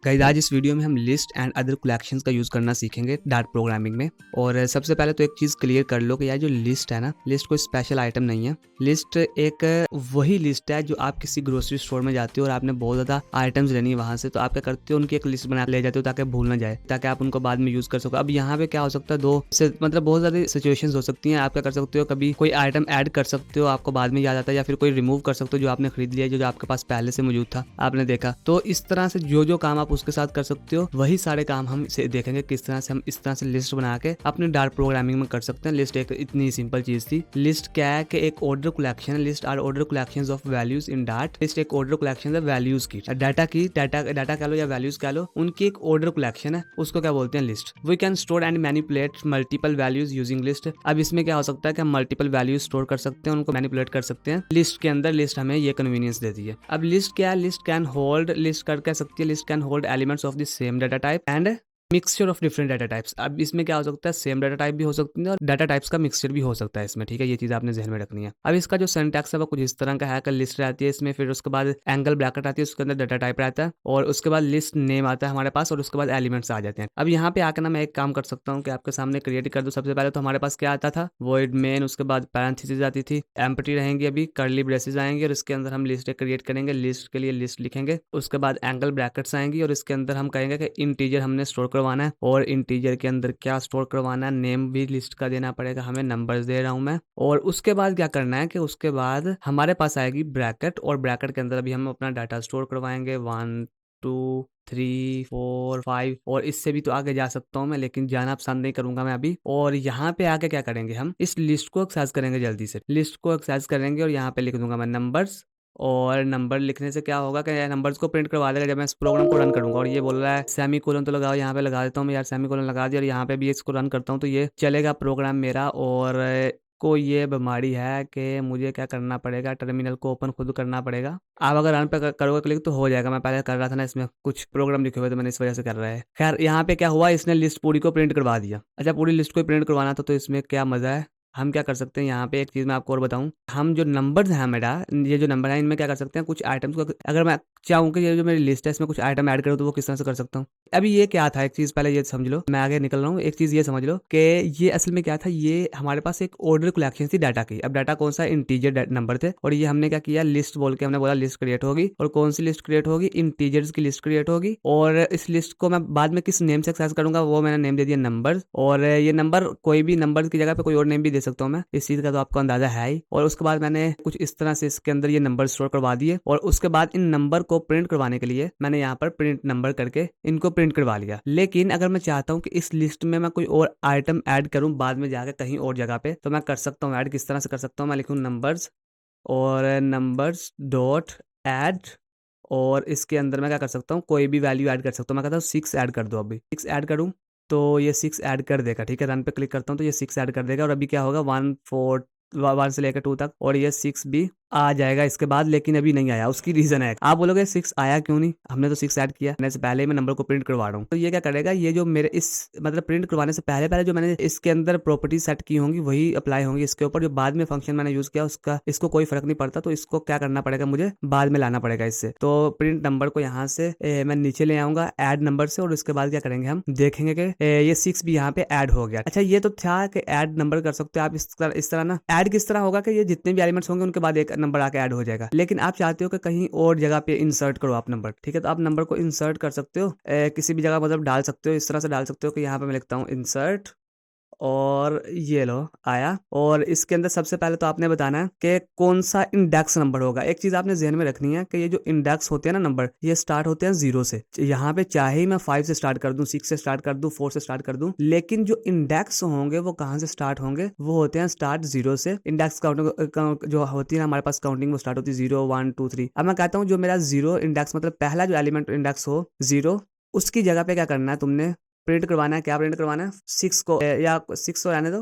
Guys आज इस video में हम लिस्ट एंड अदर कलेक्शंस का यूज करना सीखेंगे डार्ट प्रोग्रामिंग में। और सबसे पहले तो एक चीज क्लियर कर लो कि यार जो लिस्ट है ना, लिस्ट कोई स्पेशल आइटम नहीं है। लिस्ट एक वही लिस्ट है जो आप किसी ग्रोसरी स्टोर में जाते हो और आपने बहुत ज्यादा आइटम्स लेनी है वहां से, तो आप क्या करते हो, उनकी एक लिस्ट बना ले जाते हो ताकि भूल ना जाए, ताकि आप उनको बाद में यूज कर सको। अब यहाँ पे क्या हो सकता है, दो से मतलब बहुत ज्यादा सिचुएशंस हो सकती हैं। आप क्या कर सकते हो, कभी कोई आइटम ऐड कर सकते हो, आपको बाद में याद आता है, या फिर कोई रिमूव कर सकते हो जो आपने खरीद लिया, जो आपके पास पहले से मौजूद था, आपने देखा। तो इस तरह से जो जो काम आप उसके साथ कर सकते हो, वही सारे काम हम इसे देखेंगे किस तरह से हम इस तरह से लिस्ट बना के अपने डार्ट प्रोग्रामिंग में कर सकते हैं। लिस्ट एक इतनी सिंपल चीज थी। लिस्ट क्या है कि एक ऑर्डर कलेक्शन है। List are order collections of values in Dart. List एक ऑर्डर कलेक्शन है वैल्यूज की, डाटा कह लो या वैल्यूज कह लो, उनकी एक ऑर्डर कलेक्शन है, उसको क्या बोलते हैं, list. We can store and manipulate multiple values using list. अब इसमें क्या हो सकता है कि हम मल्टीपल वैल्यूज स्टोर कर सकते हैं, उनको मैनिपुलेट कर सकते हैं लिस्ट के अंदर। लिस्ट हमें ये कन्वीनियंस देती है। अब लिस्ट क्या है, लिस्ट कैन होल्ड, लिस्ट कर कह सकती है, list can hold elements of the same data type and mixture of different data types. अब इसमें क्या हो सकता है, सेम डाटा टाइप भी हो सकती है और डाटा टाइप्स का मिक्सचर भी हो सकता है इसमें, ठीक है। ये चीज आपने ध्यान में रखनी है। अब इसका जो सिंटैक्स है वो कुछ इस तरह का है कि लिस्ट रहती है इसमें, फिर उसके बाद एंगल ब्रैकेट आती है, उसके अंदर डाटा टाइप रहता है, और उसके बाद लिस्ट नेम आता है हमारे पास, और उसके बाद एलिमेंट्स आ जाते हैं। अब यहाँ पे आकर ना मैं एक काम कर सकता हूँ कि आपके सामने क्रिएट कर दूँ। सबसे पहले तो हमारे पास क्या आता था, वॉइड मेन, उसके बाद पैरेंथेसिस आती थी, एम्प्टी रहेंगी, अभी कर्ली ब्रेसेस आएंगे, और इसके अंदर हम लिस्ट क्रिएट करेंगे। लिस्ट के लिए लिस्ट लिखेंगे, उसके बाद एंगल ब्रैकेट्स आएंगी, और इसके अंदर हम कहेंगे कि इंटीजर हमने स्टोर करवाना है, और इंटीजर के अंदर क्या स्टोर करवाना है, नेम भी लिस्ट का देना पड़ेगा हमें, नंबर्स दे रहा हूं मैं। और उसके बाद क्या करना है कि उसके बाद हमारे पास आएगी ब्रैकेट, और ब्रैकेट के अंदर अभी हम अपना डाटा स्टोर करवाएंगे, 1 2 3 4 5, और इससे भी तो आगे जा सकता हूँ मैं, लेकिन जाना पसंद नहीं करूंगा मैं अभी। और यहाँ पे आके क्या करेंगे, हम इस लिस्ट को एक्सेस करेंगे, जल्दी से लिस्ट को एक्सेस करेंगे, और यहाँ पे लिख दूंगा मैं नंबर्स। और नंबर लिखने से क्या होगा कि नंबर्स को प्रिंट करवा देगा जब मैं इस प्रोग्राम को रन करूंगा। और ये बोल रहा है सेमी कोलन, तो लगाओ, यहाँ पे लगा देता हूँ मैं यार, सेमी कोलन लगा दिया, और यहाँ पे भी इसको रन करता हूँ तो ये चलेगा प्रोग्राम मेरा। और को ये बीमारी है कि मुझे क्या करना पड़ेगा, टर्मिनल को ओपन खुद करना पड़ेगा। आप अगर रन पे करोगे क्लिक तो हो जाएगा। मैं पहले कर रहा था ना, इसमें कुछ प्रोग्राम लिखे हुए तो मैंने इस वजह से कर रहा है। खैर यहाँ पे क्या हुआ, इसने लिस्ट पूरी को प्रिंट करवा दिया। अच्छा, पूरी लिस्ट को प्रिंट करवाना था तो इसमें क्या मजा है, हम क्या कर सकते हैं, यहाँ पे एक चीज मैं आपको और बताऊं, हम जो नंबर्स हैं मेरा, ये जो नंबर है इनमें क्या कर सकते हैं, कुछ आइटम्स को अगर मैं चाहूँ कि ये जो मेरी लिस्ट है इसमें कुछ आइटम ऐड करूँ तो वो किस तरह से कर सकता हूँ। अभी ये क्या था, एक चीज पहले ये समझ लो, मैं आगे निकल रहा हूँ। एक चीज ये समझ लो कि ये असल में क्या था, ये हमारे पास एक ऑर्डर कलेक्शन थी डाटा की। अब डाटा कौन सा, इंटीजर नंबर थे, और ये हमने क्या किया, लिस्ट बोल के हमने बोला लिस्ट क्रिएट होगी। और कौन सी लिस्ट क्रिएट होगी, इंटीजर्स की लिस्ट क्रिएट होगी। और इस लिस्ट को मैं बाद में किस नेम से एक्सेस करूंगा, वो मैंने नेम दे दिया नंबर। और ये नंबर कोई भी नंबर की जगह पे कोई और नेम भी दे सकता हूँ मैं, इस चीज का तो आपको अंदाजा है ही। और उसके बाद मैंने कुछ इस तरह से इसके अंदर ये नंबर स्टोर करवा दिए, और उसके बाद इन नंबर को प्रिंट करवाने के लिए मैंने यहाँ पर प्रिंट नंबर करके इनको प्रिंट करवा लिया। लेकिन अगर मैं चाहता हूँ कि इस लिस्ट में मैं कोई और आइटम ऐड करूँ बाद में जाकर कहीं और जगह पे, तो मैं कर सकता हूँ ऐड। किस तरह से कर सकता हूँ, मैं लिखूँ नंबर्स, और नंबर्स डॉट ऐड, और इसके अंदर मैं क्या कर सकता हूँ, कोई भी वैल्यू ऐड कर सकता हूँ। मैं कहता हूँ 6 ऐड कर दो, अभी 6 ऐड करूँ तो ये 6 ऐड कर देगा, ठीक है। रन पे क्लिक करता हूँ तो ये 6 ऐड कर देगा। और अभी क्या होगा, 1 से लेकर 2 तक, और ये 6 भी आ जाएगा इसके बाद, लेकिन अभी नहीं आया। उसकी रीजन है, आप बोलोगे 6 आया क्यों नहीं, हमने तो 6 ऐड किया, मैंने से पहले ही मैं नंबर को प्रिंट करवा रहा हूँ। तो ये क्या करेगा, ये जो मेरे इस मतलब प्रिंट करवाने से पहले पहले जो मैंने इसके अंदर प्रॉपर्टी सेट की होंगी वही अप्लाई होंगी इसके ऊपर। जो बाद में फंक्शन मैंने यूज किया उसका इसको कोई फर्क नहीं पड़ता, तो इसको क्या करना पड़ेगा, मुझे बाद में लाना पड़ेगा इससे। तो प्रिंट नंबर को यहाँ से मैं नीचे ले आऊंगा ऐड नंबर से, और उसके बाद क्या करेंगे, हम देखेंगे कि ये 6 भी यहाँ पे ऐड हो गया। अच्छा, ये तो था कि ऐड नंबर कर सकते हो आप इस तरह ना। ऐड किस तरह होगा कि ये जितने भी एलिमेंट्स होंगे उनके बाद एक नंबर आके ऐड हो जाएगा। लेकिन आप चाहते हो कि कहीं और जगह पे इंसर्ट करो आप नंबर, ठीक है, तो आप नंबर को इंसर्ट कर सकते हो किसी भी जगह, मतलब डाल सकते हो, इस तरह से डाल सकते हो कि यहाँ पे मैं लिखता हूँ इंसर्ट, और ये लो आया। और इसके अंदर सबसे पहले तो आपने बताना है कि कौन सा इंडेक्स नंबर होगा। एक चीज आपने ध्यान में रखनी है कि ये जो इंडेक्स होते हैं ना नंबर, ये स्टार्ट होते हैं 0 से। यहाँ पे चाहे ही मैं 5 से स्टार्ट कर दूं, 6 से स्टार्ट कर दूं, 4 से स्टार्ट कर दूं, लेकिन जो इंडेक्स होंगे वो कहाँ से स्टार्ट होंगे, वो होते हैं स्टार्ट 0 से। इंडेक्स काउंटिंग जो होती है ना हमारे पास काउंटिंग, वो स्टार्ट होती है 0 1 2 3। अब मैं कहता हूँ जो मेरा 0 इंडेक्स मतलब पहला जो एलिमेंट इंडेक्स हो 0, उसकी जगह पे क्या करना है, तुमने प्रिंट करवाना है। क्या प्रिंट करवाना है, 6 को, या 6 को रहने दो,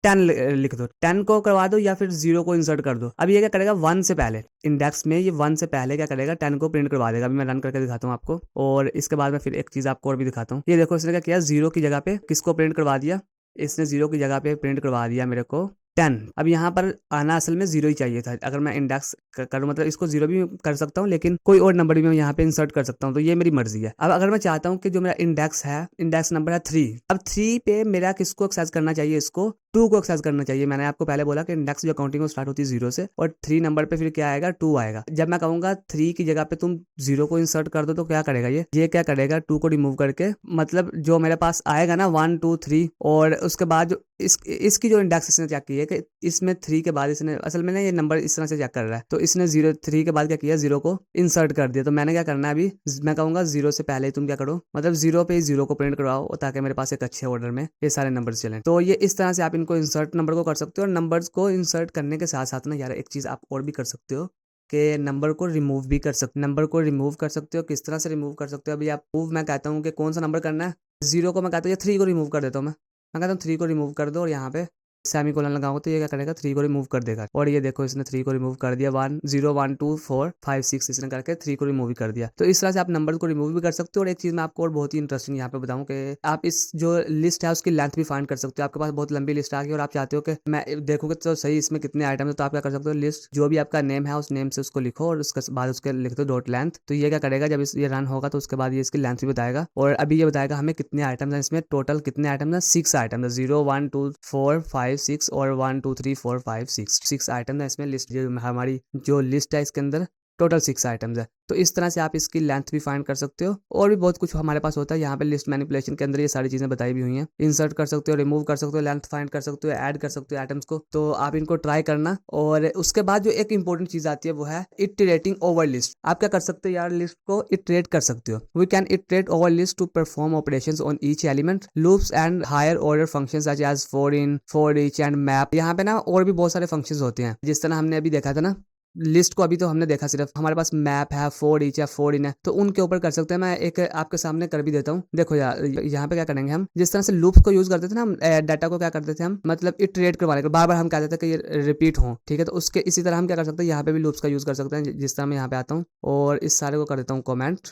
10 लिख दो, 10 को करवा दो, या फिर 0 को इंसर्ट कर दो। अब ये क्या करेगा, 1 से पहले इंडेक्स में, ये 1 से पहले क्या करेगा, 10 को प्रिंट करवा देगा। अभी मैं रन करके दिखाता हूँ आपको, और इसके बाद में फिर एक चीज आपको और भी दिखाता हूँ। ये देखो इसने क्या किया, 0 की जगह पे किसको प्रिंट करवा दिया, इसने 0 की जगह पे प्रिंट करवा दिया मेरे को 10। अब यहाँ पर आना असल में 0 ही चाहिए था। अगर मैं इंडेक्स करूँ मतलब इसको 0 भी कर सकता हूँ, लेकिन कोई और नंबर भी मैं यहाँ पे इंसर्ट कर सकता हूँ, तो ये मेरी मर्जी है। अब अगर मैं चाहता हूँ कि जो मेरा इंडेक्स है, इंडेक्स नंबर है 3, अब 3 पे मेरा किसको एक्सेस करना चाहिए, इसको 2 को एक्सेस करना चाहिए। मैंने आपको पहले बोला कि इंडेक्स जो काउंटिंग स्टार्ट होती है 0 से, और 3 नंबर पे फिर क्या आएगा, 2 आएगा। जब मैं कहूँगा 3 की जगह पे तुम 0 को इंसर्ट कर दो, तो क्या करेगा ये क्या करेगा, 2 को रिमूव करके, मतलब जो मेरे पास आएगा ना 1 2 3, और उसके बाद जो इसकी जो इंडेक्स इसने चेक की है कि इसमें 3 के बाद इसने असल में ना ये नंबर इस तरह से चेक कर रहा है, तो इसने 0 3 के बाद क्या किया, 0 को इंसर्ट कर दिया। तो मैंने क्या करना है अभी, मैं कहूँगा 0 से पहले ही तुम क्या करो, मतलब 0 पे ही 0 को प्रिंट करवाओ, ताकि मेरे पास एक अच्छे ऑर्डर में ये सारे नंबर चलें। तो ये इस तरह से आप इनको इंसर्ट नंबर को कर सकते हो। और नंबर्स को इंसर्ट करने के साथ साथ ना यार एक चीज़ आप और भी कर सकते हो कि नंबर को रिमूव भी कर सकते, नंबर को रिमूव कर सकते हो। किस तरह से रिमूव कर सकते हो, अभी आप मूव, मैं कहता हूँ कि कौन सा नंबर करना है, 0 को मैं कहता हूँ, या 3 को रिमूव कर देता हूँ। मैं कहता हूँ 3 को रिमूव कर दो, और यहाँ पे सेमी कोलन लगाऊंगा तो ये क्या करेगा, 3 को रिमूव कर देगा। और ये देखो इसने 3 को रिमूव कर दिया, 1 0 1 2 4 5 6 इसने करके 3 को रिमूव कर दिया। तो इस तरह से आप नंबर को रिमूव भी कर सकते हो। और एक चीज मैं आपको और बहुत ही इंटरेस्टिंग यहाँ पे बताऊं कि आप इस जो लिस्ट है उसकी लेंथ भी फाइंड कर सकते हो। आपके पास बहुत लंबी लिस्ट आ गई और आप चाहते हो कि मैं देखूंगा तो सही इसमें कितने आइटम है, तो आप क्या कर सकते हो, लिस्ट जो भी आपका नेम है उस नेम से उसको लिखो, और उसके बाद उसके लिख दो डॉट लेंथ। तो ये क्या करेगा, जब ये रन होगा तो उसके बाद ये इसकी लेंथ भी बताएगा। और अभी ये बताएगा हमें कितने आइटम है, इसमें टोटल कितने आइटम है, 6 आइटम है, 0 1 2 4 5 6 और 1 2 3 4 5 6 आइटम है इसमें। लिस्ट जो हमारी जो लिस्ट है इसके अंदर टोटल 6 आइटम्स है। तो इस तरह से आप इसकी लेंथ भी फाइंड कर सकते हो। और भी बहुत कुछ हमारे पास होता है यहाँ पे लिस्ट मैनिपुलेशन के अंदर, ये सारी चीजें बताई भी हुई हैं। इंसर्ट कर सकते हो, रिमूव कर सकते हो, लेंथ फाइंड कर सकते हो, ऐड कर सकते हो आइटम्स को। तो आप इनको ट्राई करना। और उसके बाद जो एक इंपॉर्टेंट चीज आती है वो है इटरेटिंग ओवर लिस्ट। आप क्या कर सकते हो यार, लिस्ट को इटरेट कर सकते हो। We can iterate over list to perform operations on each element, loops and higher order functions such as for in, for each and map. यहाँ पे ना और भी बहुत सारे फंक्शंस होते हैं, जिस तरह हमने अभी देखा था ना लिस्ट को, अभी तो हमने देखा सिर्फ हमारे पास मैप है, फॉर ईच है, फॉर इन है, तो उनके ऊपर कर सकते हैं। मैं एक आपके सामने कर भी देता हूँ। देखो यार यहाँ पे क्या करेंगे हम, जिस तरह से लूप्स को यूज करते थे ना हम, डाटा को क्या करते थे हम, मतलब इटरेट करवाने के बार बार हम कहते थे कि ये रिपीट हो, ठीक है। तो उसके इसी तरह हम क्या कर सकते हैं, यहाँ पे भी लूप्स का यूज कर सकते हैं। जिस तरह मैं यहाँ पे आता हूँ और इस सारे को कर देता हूँ कमेंट,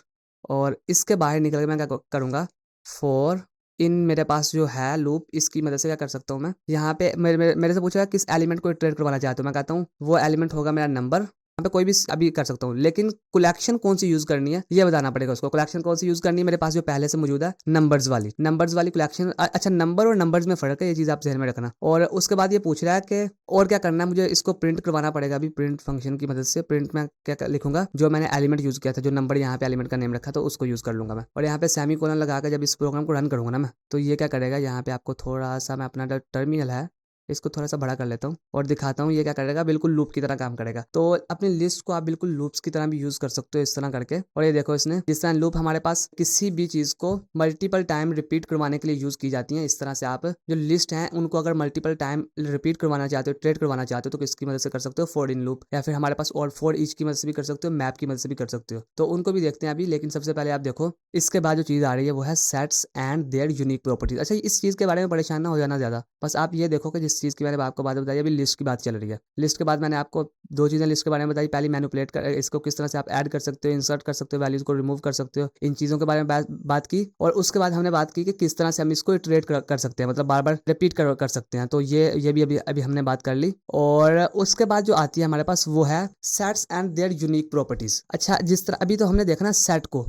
और इसके बाहर निकल के मैं क्या करूँगा, फॉर इन मेरे पास जो है लूप, इसकी मदद से क्या कर सकता हूँ मैं, यहाँ पे मेरे से पूछा किस एलिमेंट को इटरेट करवाना चाहते हो, मैं कहता हूँ वो एलिमेंट होगा मेरा नंबर। यहाँ पे कोई भी अभी कर सकता हूँ, लेकिन कलेक्शन कौन सी यूज करनी है ये बताना पड़ेगा उसको। कलेक्शन कौन सी यूज करनी है, मेरे पास जो पहले से मौजूद है नंबर्स वाली कलेक्शन। अच्छा, नंबर और नंबर्स में फर्क है, ये चीज आप ध्यान में रखना। और उसके बाद ये पूछ रहा है कि और क्या करना है, मुझे इसको प्रिंट करवाना पड़ेगा। अभी प्रिंट फंक्शन की मदद से प्रिंट में क्या लिखूंगा, जो मैंने एलिमेंट यूज किया था, जो नंबर यहाँ पे एलिमेंट का नेम रखा तो उसको यूज कर लूंगा मैं। और यहाँ पे सेमी कोलन लगाकर जब इस प्रोग्राम को रन करूंगा ना मैं, तो ये क्या करेगा, यहाँ पे आपको थोड़ा सा मैं अपना टर्मिनल है इसको थोड़ा सा बड़ा कर लेता हूँ और दिखाता हूँ ये क्या करेगा, बिल्कुल लूप की तरह काम करेगा। तो अपनी लिस्ट को आप बिल्कुल लूप्स की तरह भी यूज कर सकते हो इस तरह करके। और ये देखो इसने जिस तरह लूप हमारे पास किसी भी चीज को मल्टीपल टाइम रिपीट करवाने के लिए यूज की जाती है, इस तरह से आप जो लिस्ट है उनको अगर मल्टीपल टाइम रिपीट करवाना चाहते हो, ट्रेड करवाना चाहते हो, तो किसकी मदद से कर सकते हो, फॉर इन लूप, या फिर हमारे पास और फॉर ईच की मदद से भी कर सकते हो, मैप की मदद से भी कर सकते हो। तो उनको भी देखते हैं अभी, लेकिन सबसे पहले आप देखो इसके बाद जो चीज आ रही है वो है sets and there unique properties. अच्छा, इस चीज के बारे में परेशान ना हो जाना ज्यादा, बस आप ये देखो कि जिस चीज की मैंने आपको बात बताई, अभी लिस्ट की बात चल रही है। लिस्ट के बाद मैंने आपको दो चीजें लिस्ट के बारे में बताई, पहली मैनिपुलेट कर, इसको किस तरह से आप ऐड कर सकते हो, इंसर्ट कर सकते हो, वैल्यूज को रिमूव कर सकते हो, इन चीजों के बारे में बात की। और उसके बाद हमने बात की कि किस तरह से हम इसको इटरेट कर सकते हैं, मतलब बार बार रिपीट कर सकते हैं। तो ये भी अभी हमने बात कर ली। और उसके बाद जो आती है हमारे पास वो है sets and there unique properties. अच्छा, जिस तरह अभी तो हमने देखा ना सेट को,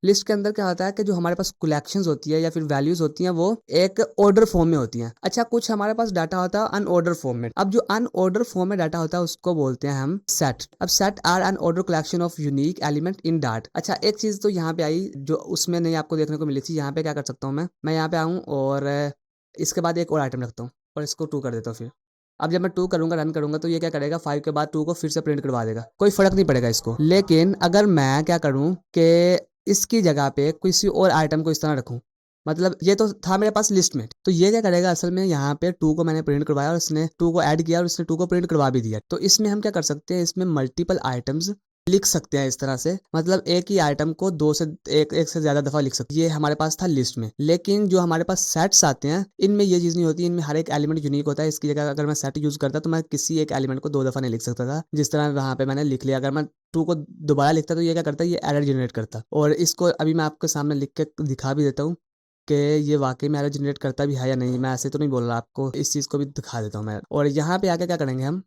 लिस्ट के अंदर क्या होता है कि जो हमारे पास कलेक्शंस होती है या फिर वैल्यूज होती हैं वो एक ऑर्डर फॉर्म में होती हैं। अच्छा, कुछ हमारे पास डाटा होता है अनऑर्डर फॉर्म में। अब जो अनऑर्डर फॉर्म में डाटा होता है उसको बोलते हैं हम सेट। अब set are unordered collection of unique element in डाट। अच्छा, एक चीज तो यहाँ पे आई जो उसमें नहीं आपको देखने को मिली थी। यहाँ पे क्या कर सकता हूँ मैं यहाँ पे आऊँ और इसके बाद एक और आइटम रखता हूँ और इसको 2 कर देता हूँ। फिर अब जब मैं 2 करूंगा, रन करूंगा, तो ये क्या करेगा, 5 के बाद 2 को फिर से प्रिंट करवा देगा, कोई फर्क नहीं पड़ेगा इसको। लेकिन अगर मैं क्या करूं कि इसकी जगह पे किसी और आइटम को इस तरह रखूं, मतलब ये तो था मेरे पास लिस्ट में, तो ये क्या करेगा, असल में यहाँ पे 2 को मैंने प्रिंट करवाया और इसने 2 को ऐड किया और इसने 2 को प्रिंट करवा भी दिया। तो इसमें हम क्या कर सकते हैं, इसमें मल्टीपल आइटम्स लिख सकते हैं इस तरह से, मतलब एक ही आइटम को एक से ज्यादा दफा लिख सकते हैं। ये हमारे पास था लिस्ट में। लेकिन जो हमारे पास सेट्स आते हैं इनमें ये चीज नहीं होती, इनमें हर एक एलिमेंट यूनिक होता है। इसकी जगह अगर मैं सेट यूज करता तो मैं किसी एक एलिमेंट को 2 दफा नहीं लिख सकता था, जिस तरह यहाँ पे मैंने लिख लिया। अगर मैं 2 को दोबारा लिखता तो ये क्या करता है, ये एरर जनरेट करता। और इसको अभी मैं आपके सामने लिख के दिखा भी देता हूँ कि ये वाकई में एरर जनरेट करता भी है या नहीं। मैं ऐसे तो नहीं बोल रहा, आपको इस चीज़ को भी दिखा देता हूँ मैं। और यहाँ पे आके क्या करेंगे हम,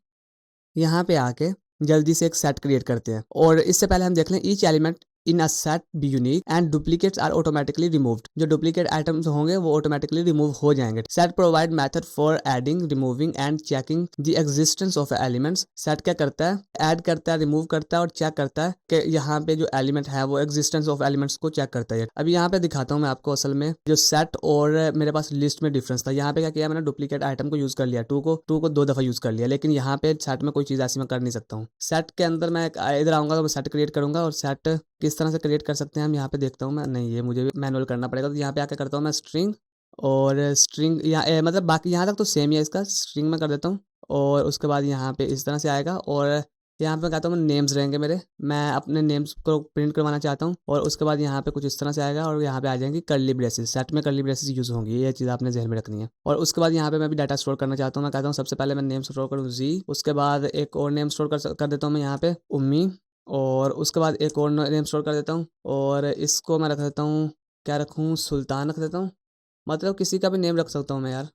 यहाँ पे आके जल्दी से एक सेट क्रिएट करते हैं। और इससे पहले हम देख लें, each element in a set be unique and duplicates are automatically removed. जो डुप्लीकेट आइटम्स होंगे वो ऑटोमेटिकली रिमूव हो जाएंगे। Set provide method for adding, removing and checking the existence of elements. Set क्या करता है, ऐड करता है, रिमूव करता है और चेक करता है कि यहाँ पे जो एलिमेंट है वो एग्जिस्टेंस ऑफ एलिमेंट्स को चेक करता है। अभी यहाँ पे दिखाता हूँ मैं आपको असल में जो सेट और मेरे पास लिस्ट में डिफरेंस था। यहाँ पे क्या किया मैंने, डुप्लीकेट आइटम को यूज कर लिया, टू को 2 दफा यूज कर लिया, लेकिन यहाँ पे सेट में कोई चीज ऐसी मैं कर नहीं सकता हूँ। सेट के अंदर मैं इधर आऊंगा तो मैं सेट क्रिएट करूंगा, और सेट किस तरह से क्रिएट कर सकते हैं हम यहाँ पे देखता हूँ मैं। नहीं, ये मुझे मैनुअल करना पड़ेगा, तो यहाँ पे आके करता हूँ मैं स्ट्रिंग। और स्ट्रिंग यहाँ मतलब बाकी यहाँ तक तो सेम ही है, इसका स्ट्रिंग में कर देता हूँ। और उसके बाद यहाँ पे इस तरह से आएगा, और यहाँ पे कहता हूँ मैं नेम्स रहेंगे मेरे, मैं अपने नेम्स को प्रिंट करवाना चाहता हूँ। और उसके बाद यहाँ पे कुछ इस तरह से आएगा, और यहाँ पे आ जाएंगी कर्ली ब्रेसेस। सेट में कर्ली ब्रेसेस यूज होंगी, ये चीज़ आपने जहन में रखनी है। और उसके बाद यहाँ पे मैं भी डाटा स्टोर करना चाहता हूँ। मैं कहता हूँ सबसे पहले मैं नेम स्टोर करूँ जी, उसके बाद एक और नेम स्टोर कर देता हूँ मैं यहाँ पे उम्मी। और उसके बाद एक और नेम स्टोर कर देता हूँ, और इसको मैं रख देता हूँ, क्या रखूँ, सुल्तान रख देता हूँ। मतलब किसी का भी नेम रख सकता हूँ मैं यार,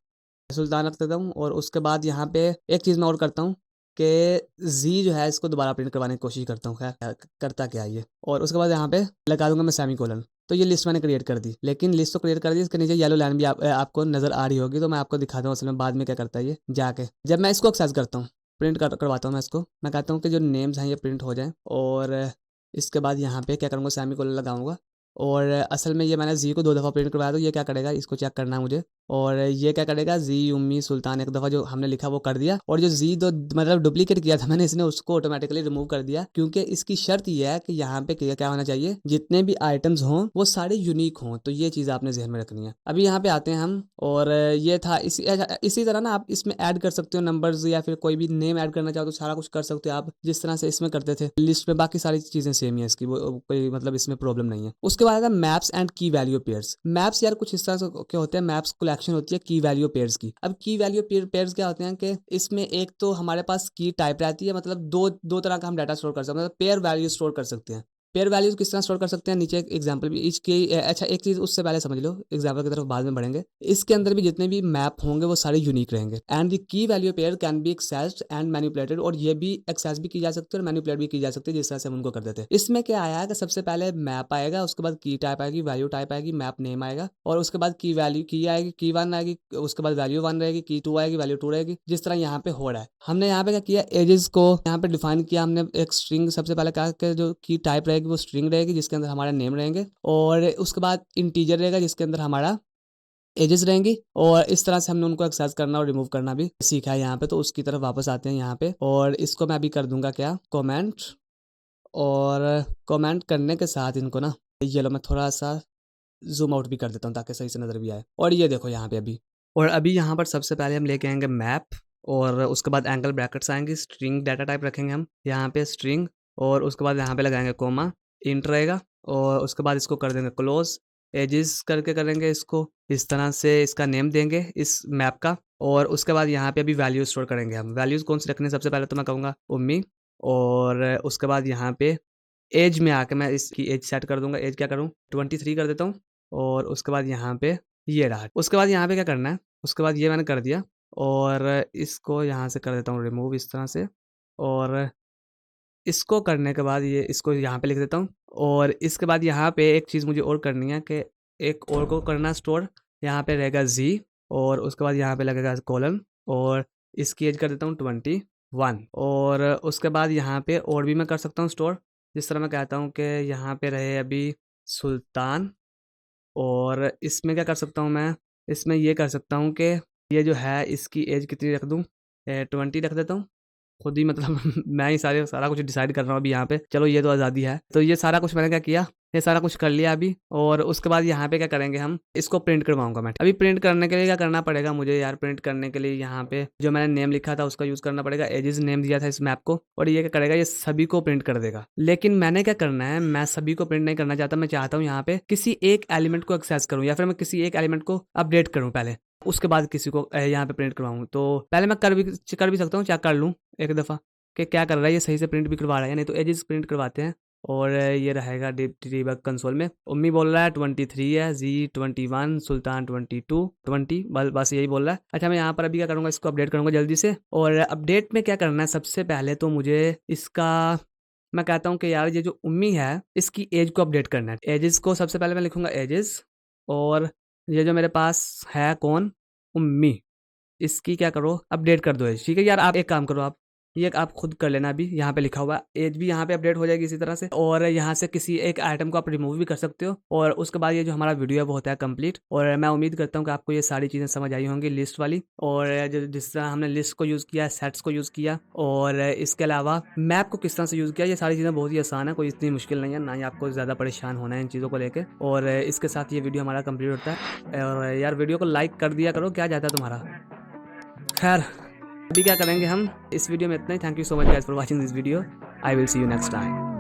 सुल्तान रख देता हूँ। और उसके बाद यहाँ पे एक चीज़ मैं और करता हूँ कि जी जो है इसको दोबारा प्रिंट करवाने की कोशिश करता हूँ। खैर करता क्या है ये। और उसके बाद यहाँ पे लगा दूंगा मैं सेमीकोलन। तो ये लिस्ट मैंने क्रिएट कर दी, लेकिन लिस्ट तो क्रिएट कर दी, इसके नीचे येलो लाइन भी आपको नजर आ रही होगी। तो मैं आपको दिखाता हूँ असल में बाद में क्या करता है ये। जाके जब मैं इसको एक्सेस करता हूँ, करवाता हूँ मैं इसको, मैं कहता हूँ कि जो नेम्स हैं ये प्रिंट हो जाएं। और इसके बाद यहाँ पे क्या करूँगा, सेमीकोलन लगाऊंगा। और असल में ये मैंने जी को 2 दफ़ा प्रिंट करवाया, तो ये क्या करेगा, इसको चेक करना है मुझे। और ये क्या करेगा, जी उम्मी सुल्तान एक दफ़ा जो हमने लिखा वो कर दिया। और जो जी दो मतलब डुप्लीकेट किया था मैंने, इसने उसको ऑटोमेटिकली रिमूव कर दिया, क्योंकि इसकी शर्त ये है कि यहाँ पे क्या होना चाहिए, जितने भी आइटम्स हों वो सारे यूनिक हों। तो ये चीज़ आपने जहन में रखनी है। अभी यहाँ पे आते हैं हम, और ये था इसी तरह ना आप इसमें ऐड कर सकते हो नंबर्स, या फिर कोई भी नेम ऐड करना चाहो तो सारा कुछ कर सकते हो आप, जिस तरह से इसमें करते थे लिस्ट में। बाकी सारी चीज़ें सेम ही है इसकी, वो कोई मतलब इसमें प्रॉब्लम नहीं है। उसके बाद मैप्स एंड की वैल्यू पेयर्स। मैप्स यार कुछ इस तरह से क्या होते हैं, मैप्स कलेक्शन होती है की वैल्यू पेयर्स की। अब की वैल्यू पेयर्स क्या होते हैं कि इसमें एक तो हमारे पास की टाइप रहती है, मतलब दो तरह का हम डाटा स्टोर कर सकते हैं, मतलब पेयर वैल्यू स्टोर कर सकते हैं। पेयर वैल्यूज किस तरह स्टोर कर सकते हैं, नीचे एक एग्जांपल भी इसके। अच्छा एक चीज उससे पहले समझ लो, एग्जांपल की तरफ बाद में बढ़ेंगे। इसके अंदर भी जितने भी मैप होंगे वो सारे यूनिक रहेंगे। And the key value pair can be accessed and manipulated. और ये भी एक्सेस भी की जा सकती है और मैनिपुलेट भी की जा सकती है, जिस तरह से हम उनको कर देते हैं। इसमें क्या आया कि सबसे पहले मैप आएगा, उसके बाद की टाइप आएगी, वैल्यू टाइप आएगी, मैप नेम आएगा, और उसके बाद की वैल्यू की आएगी, की वन आएगी, उसके बाद वैल्यू वन रहेगी, की टू आएगी, वैल्यू टू रहेगी, जिस तरह यहाँ पे हो रहा है। हमने यहाँ पे क्या किया, एजेस को यहाँ पे डिफाइन किया हमने। एक स्ट्रिंग सबसे पहले कहा कि जो की टाइप रहेगी वो स्ट्रिंग रहेगी, जिसके अंदर हमारा नेम रहेंगे। और उसके बाद इंटीजर रहेगा, जिसके अंदर हमारा एजेस रहेंगी। और इस तरह से हमने उनको एक्सेस करना और रिमूव करना भी सीखा है यहाँ पे। तो उसकी तरफ वापस आते हैं यहाँ पे, और इसको मैं अभी कर दूंगा क्या, कमेंट। और कमेंट करने के साथ इनको ना, ये लो मैं थोड़ा सा जूम आउट भी कर देता हूँ ताकि सही से नजर भी आए। और ये देखो यहाँ पे अभी, और अभी यहाँ पर सबसे पहले हम लेके आएंगे मैप, और उसके बाद एंगल ब्रैकेट्स आएंगे, स्ट्रिंग डाटा टाइप रखेंगे हम यहाँ पे स्ट्रिंग। और उसके बाद यहाँ पे लगाएंगे कोमा, इंट रहेगा। और उसके बाद इसको कर देंगे क्लोज, एजिस करके करेंगे इसको इस तरह से, इसका नेम देंगे इस मैप का। और उसके बाद यहाँ पे अभी वैल्यू स्टोर करेंगे हम। वैल्यूज कौन सी रखनी है, सबसे पहले तो मैं कहूँगा उम्मी। और उसके बाद यहाँ पे एज में आके मैं इसकी एज सेट कर दूंगा। एज क्या करूँ, 23 कर देता हूँ। और उसके बाद यहाँ पे ये रहा। उसके बाद यहाँ पे क्या करना है, उसके बाद ये मैंने कर दिया, और इसको यहाँ से कर देता हूँ रिमूव इस तरह से। और इसको करने के बाद ये इसको यहाँ पे लिख देता हूँ। और इसके बाद यहाँ पे एक चीज़ मुझे और करनी है कि एक और को करना स्टोर, यहाँ पे रहेगा जी। और उसके बाद यहाँ पे लगेगा कॉलन, और इसकी एज कर देता हूँ 21। और उसके बाद यहाँ पे और भी मैं कर सकता हूँ स्टोर, जिस तरह मैं कहता हूँ कि यहाँ पे रहे अभी सुल्तान। और इसमें क्या कर सकता हूँ मैं, इसमें ये कर सकता हूँ कि ये जो है इसकी एज कितनी रख दूँ, 20 रख देता हूँ। खुद ही मतलब मैं ही सारा कुछ डिसाइड कर रहा हूँ अभी यहाँ पे। चलो ये तो आज़ादी है। तो ये सारा कुछ मैंने क्या किया, ये सारा कुछ कर लिया अभी। और उसके बाद यहाँ पे क्या करेंगे, हम इसको प्रिंट करवाऊंगा मैं। अभी प्रिंट करने के लिए क्या करना पड़ेगा मुझे यार, प्रिंट करने के लिए यहाँ पे जो मैंने नेम लिखा था उसका यूज करना पड़ेगा। एजिस नेम दिया था इस मैप को, और ये क्या करेगा, ये सभी को प्रिंट कर देगा। लेकिन मैंने क्या करना है, मैं सभी को प्रिंट नहीं करना चाहता। मैं चाहता हूँ यहाँ पे किसी एक एलिमेंट को एक्सेस करूँ, या फिर मैं किसी एक एलिमेंट को अपडेट करूँ पहले, उसके बाद किसी को यहाँ पे प्रिंट करवाऊँ। तो पहले मैं कर भी सकता हूँ, चेक कर लूँ एक दफ़ा कि क्या कर रहा है ये, सही से प्रिंट भी करवा रहा है या नहीं। तो एजेस प्रिंट करवाते हैं। और ये रहेगा डीबग कंसोल में। उम्मी बोल रहा है 23 है, Z21, सुल्तान 22, 20, बस यही बोल रहा है। अच्छा, मैं यहाँ पर अभी क्या करूँगा, इसको अपडेट करूँगा जल्दी से। और अपडेट में क्या करना है, सबसे पहले तो मुझे इसका, मैं कहता हूँ कि यार ये जो उम्मी है इसकी एज को अपडेट करना है। एजेस को सबसे पहले मैं लिखूंगा एजेस, और ये जो मेरे पास है कौन, उम्मी, इसकी क्या करो, अपडेट कर दो एज। ठीक है यार, आप एक काम करो, ये आप खुद कर लेना। अभी यहाँ पे लिखा हुआ एज भी यहाँ पे अपडेट हो जाएगी इसी तरह से। और यहाँ से किसी एक आइटम को आप रिमूव भी कर सकते हो। और उसके बाद ये जो हमारा वीडियो है वो होता है कंप्लीट। और मैं उम्मीद करता हूँ कि आपको ये सारी चीज़ें समझ आई होंगी लिस्ट वाली। और जिस तरह हमने लिस्ट को यूज़ किया, सेट्स को यूज़ किया, और इसके अलावा मैप को किस तरह से यूज़ किया, ये सारी चीज़ें बहुत ही आसान है, कोई इतनी मुश्किल नहीं है, ना ही आपको ज़्यादा परेशान होना है इन चीज़ों को लेकर। और इसके साथ ये वीडियो हमारा कंप्लीट होता है। और यार वीडियो को लाइक कर दिया करो, क्या जाता है तुम्हारा। खैर, अभी क्या करेंगे हम, इस वीडियो में इतना ही। Thank you so much guys for watching this video. I will see you next time.